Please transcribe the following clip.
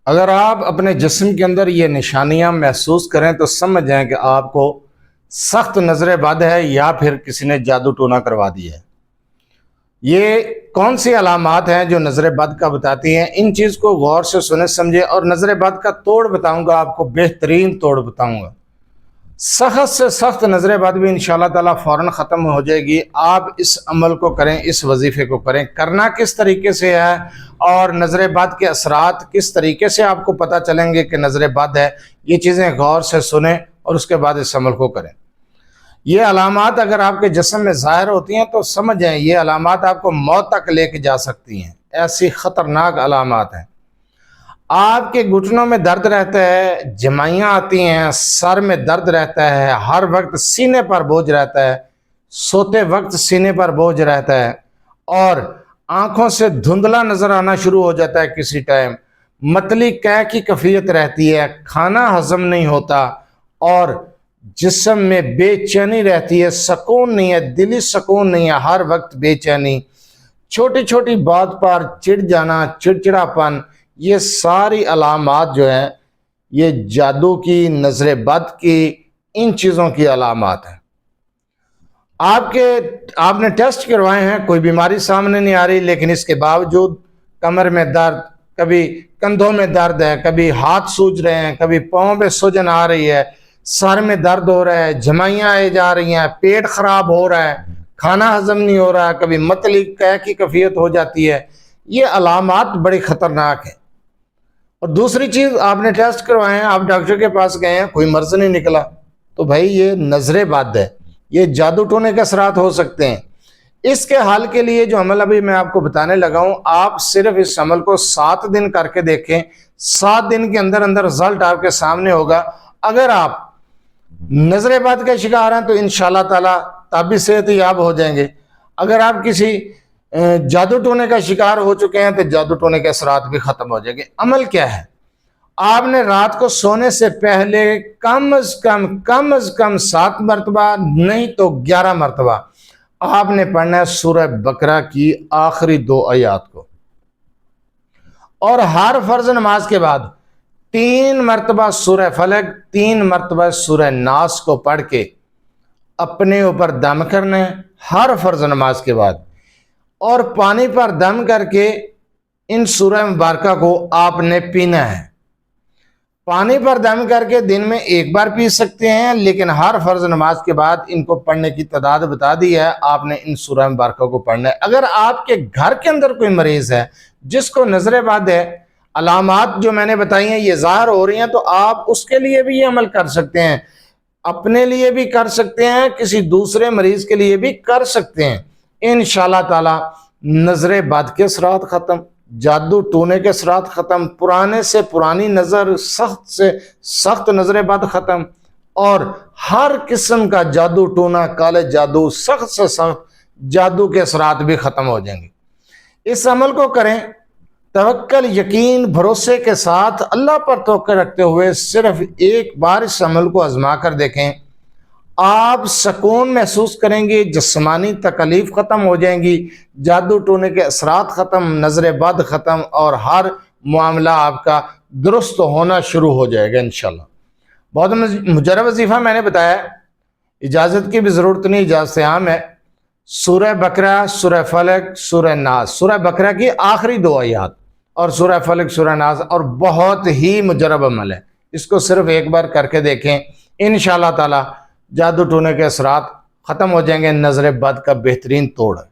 اگر آپ اپنے جسم کے اندر یہ نشانیاں محسوس کریں تو سمجھ جائیں کہ آپ کو سخت نظر بد ہے یا پھر کسی نے جادو ٹونا کروا دیا ہے۔ یہ کون سی علامات ہیں جو نظر بد کا بتاتی ہیں؟ ان چیز کو غور سے سنے سمجھے، اور نظر بد کا توڑ بتاؤں گا آپ کو، بہترین توڑ بتاؤں گا۔ سخت سے سخت نظر بد بھی انشاءاللہ تعالیٰ فوراً ختم ہو جائے گی۔ آپ اس عمل کو کریں، اس وظیفے کو کریں۔ کرنا کس طریقے سے ہے اور نظر بد کے اثرات کس طریقے سے آپ کو پتہ چلیں گے کہ نظر بد ہے، یہ چیزیں غور سے سنیں اور اس کے بعد اس عمل کو کریں۔ یہ علامات اگر آپ کے جسم میں ظاہر ہوتی ہیں تو سمجھ جائیں یہ علامات آپ کو موت تک لے کے جا سکتی ہیں، ایسی خطرناک علامات ہیں۔ آپ کے گھٹنوں میں درد رہتا ہے، جمائیاں آتی ہیں، سر میں درد رہتا ہے، ہر وقت سینے پر بوجھ رہتا ہے، سوتے وقت سینے پر بوجھ رہتا ہے، اور آنکھوں سے دھندلا نظر آنا شروع ہو جاتا ہے کسی ٹائم، متلی قے کی کیفیت رہتی ہے، کھانا ہضم نہیں ہوتا، اور جسم میں بے چینی رہتی ہے، سکون نہیں ہے، دلی سکون نہیں ہے، ہر وقت بے چینی، چھوٹی چھوٹی بات پر چڑ جانا، چڑچڑاپن، یہ ساری علامات جو ہیں یہ جادو کی، نظر بد کی، ان چیزوں کی علامات ہیں۔ آپ نے ٹیسٹ کروائے ہیں، کوئی بیماری سامنے نہیں آ رہی، لیکن اس کے باوجود کمر میں درد، کبھی کندھوں میں درد ہے، کبھی ہاتھ سوج رہے ہیں، کبھی پاؤں میں سوجن آ رہی ہے، سر میں درد ہو رہا ہے، جمائیاں آئے جا رہی ہیں، پیٹ خراب ہو رہا ہے، کھانا ہضم نہیں ہو رہا، کبھی متلی قے کی کیفیت ہو جاتی ہے، یہ علامات بڑی خطرناک ہیں۔ اور دوسری چیز، آپ نے ٹیسٹ کروائے ہیں، آپ ڈاکٹر کے پاس گئے ہیں، کوئی مرض نہیں نکلا، تو بھائی یہ نظر بد ہے، یہ جادو ٹونے کے اثرات ہو سکتے ہیں۔ اس کے حل کے لیے جو عمل ابھی میں آپ کو بتانے لگا ہوں، آپ صرف اس عمل کو 7 دن کر کے دیکھیں، 7 دن کے اندر اندر رزلٹ آپ کے سامنے ہوگا۔ اگر آپ نظر بد کے شکار ہیں تو انشاءاللہ تعالیٰ تب بھی صحت یاب ہو جائیں گے۔ اگر آپ کسی جادو ٹونے کا شکار ہو چکے ہیں تو جادو ٹونے کے اثرات بھی ختم ہو جائیں گے۔ عمل کیا ہے؟ آپ نے رات کو سونے سے پہلے کم از کم 7 مرتبہ نہیں تو 11 مرتبہ آپ نے پڑھنا ہے سورہ بقرہ کی آخری 2 آیات کو، اور ہر فرض نماز کے بعد 3 مرتبہ سورہ فلق، 3 مرتبہ سورہ ناس کو پڑھ کے اپنے اوپر دم کرنا ہے ہر فرض نماز کے بعد، اور پانی پر دم کر کے ان سورہ مبارکہ کو آپ نے پینا ہے۔ پانی پر دم کر کے دن میں 1 بار پی سکتے ہیں، لیکن ہر فرض نماز کے بعد ان کو پڑھنے کی تعداد بتا دی ہے، آپ نے ان سورہ مبارکہ کو پڑھنا ہے۔ اگر آپ کے گھر کے اندر کوئی مریض ہے جس کو نظر بد ہے، علامات جو میں نے بتائی ہیں یہ ظاہر ہو رہی ہیں، تو آپ اس کے لیے بھی یہ عمل کر سکتے ہیں، اپنے لیے بھی کر سکتے ہیں، کسی دوسرے مریض کے لیے بھی کر سکتے ہیں۔ انشاءاللہ تعالی نظر بد کے اثرات ختم، جادو ٹونے کے اثرات ختم، پرانے سے پرانی نظر، سخت سے سخت نظر بد ختم، اور ہر قسم کا جادو ٹونا، کالے جادو، سخت سے سخت جادو کے اثرات بھی ختم ہو جائیں گے۔ اس عمل کو کریں توکل، یقین، بھروسے کے ساتھ، اللہ پر توکل رکھتے ہوئے صرف 1 بار اس عمل کو آزما کر دیکھیں، آپ سکون محسوس کریں گے، جسمانی تکلیف ختم ہو جائیں گی، جادو ٹونے کے اثرات ختم، نظر بد ختم، اور ہر معاملہ آپ کا درست ہونا شروع ہو جائے گا انشاءاللہ۔ بہت مجرب وظیفہ میں نے بتایا، اجازت کی بھی ضرورت نہیں، اجازت عام ہے۔ سورہ بقرہ، سورہ فلق، سورہ ناس، سورہ بقرہ کی آخری 2 آیات، اور سورہ فلق، سورہ ناس، اور بہت ہی مجرب عمل ہے، اس کو صرف 1 بار کر کے دیکھیں، انشاءاللہ تعالی جادو ٹونے کے اثرات ختم ہو جائیں گے، نظر بد کا بہترین توڑ ہے۔